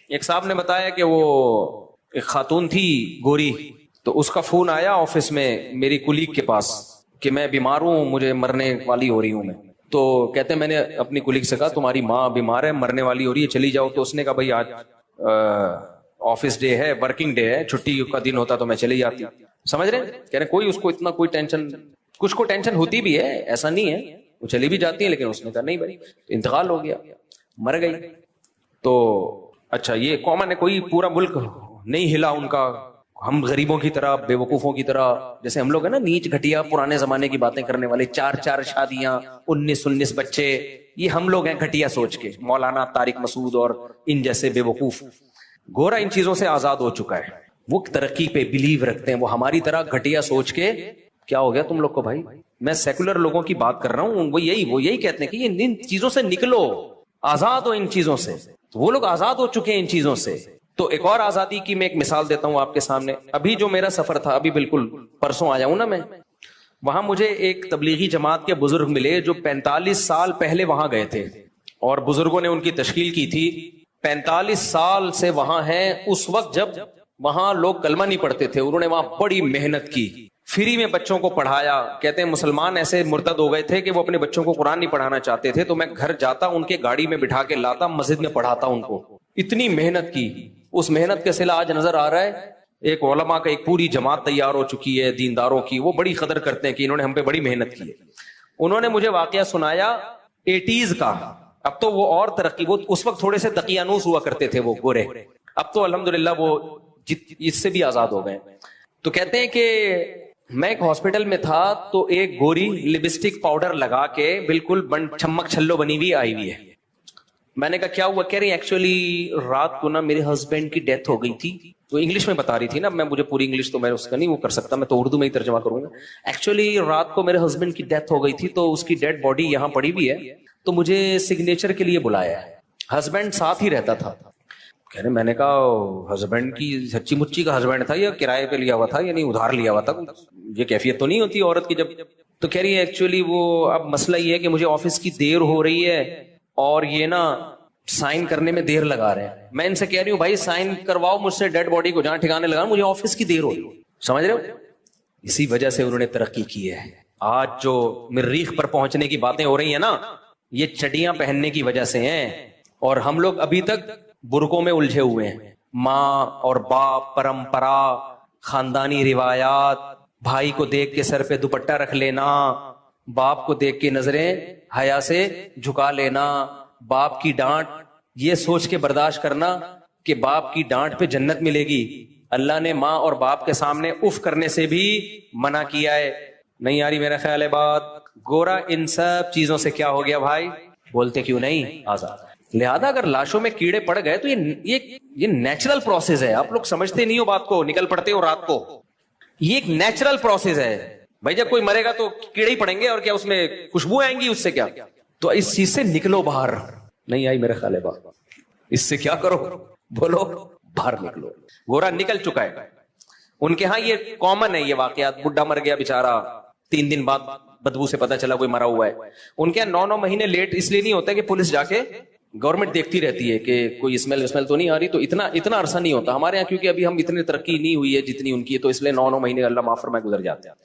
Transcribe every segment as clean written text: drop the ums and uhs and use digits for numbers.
ایک صاحب نے بتایا کہ وہ ایک خاتون تھی گوری، تو اس کا فون آیا آفس میں میری کلیگ کے پاس کہ میں بیمار ہوں، مجھے مرنے والی ہو رہی ہوں میں. تو کہتے ہیں میں نے اپنی کلیگ سے کہا تمہاری ماں بیمار ہے، مرنے والی ہو رہی ہے، چلی جاؤ. تو اس نے کہا بھائی آج آفس ڈے ہے، ورکنگ ڈے ہے، چھٹی کا دن ہوتا تو میں چلی جاتی. سمجھ رہے ہیں؟ کہہ رہے کوئی اس کو اتنا کوئی ٹینشن، کچھ کو ٹینشن ہوتی بھی ہے، ایسا نہیں ہے، وہ چلی بھی جاتی ہے، لیکن اس نے کہا نہیں بھائی انتقال ہو گیا، مر گئی. تو اچھا یہ کامن ہے، کوئی پورا ملک نہیں ہلا ان کا. ہم غریبوں کی طرح، بے وقوفوں کی طرح، جیسے ہم لوگ ہیں نا نیچ گھٹیا پرانے زمانے کی باتیں کرنے والے، 4 شادیاں، 19 بچے، یہ ہم لوگ ہیں گھٹیا سوچ کے. مولانا طارق مسعود اور ان جیسے بے وقوف. گورا ان چیزوں سے آزاد ہو چکا ہے، وہ ترقی پہ بلیو رکھتے ہیں، وہ ہماری طرح گھٹیا سوچ کے. کیا ہو گیا تم لوگ کو بھائی؟ میں سیکولر لوگوں کی بات کر رہا ہوں، وہ یہی کہتے ہیں کہ ان چیزوں سے نکلو، آزاد ہو ان چیزوں سے. وہ لوگ آزاد ہو چکے ہیں ان چیزوں سے. تو ایک اور آزادی کی میں ایک مثال دیتا ہوں آپ کے سامنے. ابھی جو میرا سفر تھا، ابھی بالکل پرسوں آیا ہوں نا میں، وہاں مجھے ایک تبلیغی جماعت کے بزرگ ملے جو 45 سال پہلے وہاں گئے تھے، اور بزرگوں نے ان کی تشکیل کی تھی. 45 سال سے وہاں ہیں. اس وقت جب وہاں لوگ کلمہ نہیں پڑھتے تھے، انہوں نے وہاں بڑی محنت کی، فری میں بچوں کو پڑھایا. کہتے ہیں مسلمان ایسے مرتد ہو گئے تھے کہ وہ اپنے بچوں کو قرآن نہیں پڑھانا چاہتے تھے، تو میں گھر جاتا، ان کے گاڑی میں بٹھا کے لاتا، مسجد میں پڑھاتا ان کو. اتنی محنت کی. اس محنت کا صلہ آج نظر آ رہا ہے. ایک علماء کا ایک پوری جماعت تیار ہو چکی ہے دینداروں کی، وہ بڑی قدر کرتے ہیں کہ انہوں نے ہم پہ بڑی محنت کی ہے. انہوں نے مجھے واقعہ سنایا 80s کا. اب تو وہ اور ترقی، وہ اس وقت تھوڑے سے دقیانوس ہوا کرتے تھے وہ گورے، اب تو الحمدللہ وہ اس سے بھی آزاد ہو گئے. تو کہتے ہیں کہ میں ایک ہاسپٹل میں تھا، تو ایک گوری لپسٹک پاؤڈر لگا کے بالکل چھمک چھلو بنی ہوئی آئی ہوئی ہے. میں نے کہا کیا ہوا؟ کہہ رہی ایکچولی رات کو نا میرے ہسبینڈ کی ڈیتھ ہو گئی تھی. تو انگلش میں بتا رہی تھی نا، مجھے پوری انگلش تو میں اس کا نہیں وہ کر سکتا، میں تو اردو میں ہی ترجمہ کروں گا. ایکچولی رات کو میرے ہسبینڈ کی ڈیتھ ہو گئی تھی، تو اس کی ڈیڈ باڈی یہاں پڑی ہوئی ہے، تو مجھے سگنیچر کے لیے بلایا ہے. ہسبینڈ ساتھ ہی رہتا تھا. کہہ رہے میں نے کہا ہسبینڈ کی سچی مچی کا ہسبینڈ تھا یا کرائے پہ لیا ہوا تھا، یعنی ادھار لیا ہوا تھا؟ یہ کیفیت تو نہیں ہوتی عورت کی جب. تو کہہ رہی ہے ایکچولی وہ اب مسئلہ یہ ہے کہ مجھے آفس کی دیر ہو رہی ہے، اور یہ نا سائن کرنے میں دیر لگا رہے ہیں. میں ان سے کہہ رہی ہوں بھائی سائن کرواؤ مجھ سے ڈیڈ باڈی کو جہاں ٹھکانے لگا، مجھے آفس کی دیر ہو رہی ہے. سمجھ رہے ہو؟ اسی وجہ سے انہوں نے ترقی کی ہے. آج جو مریخ پر پہنچنے کی باتیں ہو رہی ہیں نا، یہ چڈیاں پہننے کی وجہ سے ہیں. اور ہم لوگ ابھی تک برقعوں میں الجھے ہوئے ہیں. ماں اور باپ، پرمپرا، خاندانی روایات، بھائی کو دیکھ کے سر پہ دوپٹہ رکھ لینا، باپ کو دیکھ کے نظریں حیا سے جھکا لینا، باپ کی ڈانٹ یہ سوچ کے برداشت کرنا کہ باپ کی ڈانٹ پہ جنت ملے گی. اللہ نے ماں اور باپ کے سامنے اف کرنے سے بھی منع کیا ہے. نہیں آ رہی میرا خیال ہے بات؟ گورا ان سب چیزوں سے کیا ہو گیا بھائی؟ بولتے کیوں نہیں؟ آزاد. لہذا اگر لاشوں میں کیڑے پڑ گئے تو یہ نیچرل پروسیس ہے. آپ لوگ سمجھتے نہیں ہو بات کو، نکل پڑتے ہو رات کو. یہ ایک نیچرل پروسیس ہے بھائی. جب کوئی مرے گا تو کیڑے ہی پڑیں گے، اور کیا اس میں خوشبو آئیں گی؟ اس سے کیا؟ تو اس چیز سے نکلو باہر. نہیں آئی میرے خیال ہے بات؟ اس سے کیا کرو؟ بولو باہر نکلو. گورا نکل چکا ہے. ان کے ہاں یہ کامن ہے یہ واقعات. بڈھا مر گیا بیچارہ، 3 دن بعد بدبو سے پتا چلا کوئی مرا ہوا ہے. ان کے 9 مہینے لیٹ اس لیے نہیں ہوتا کہ پولیس جا کے گورنمنٹ دیکھتی رہتی ہے کہ کوئی اسمیل تو نہیں آ رہی، تو اتنا عرصہ نہیں ہوتا ہمارے یہاں، کیونکہ ابھی ہم اتنی ترقی نہیں ہوئی ہے جتنی ان کی ہے، تو اس لیے 9 مہینے اللہ معاف فرمائے گزر جاتے ہیں.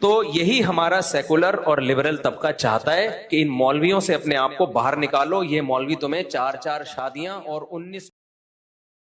تو یہی ہمارا سیکولر اور لبرل طبقہ چاہتا ہے کہ ان مولویوں سے اپنے آپ کو باہر نکالو. یہ مولوی تمہیں 4 شادیاں اور 19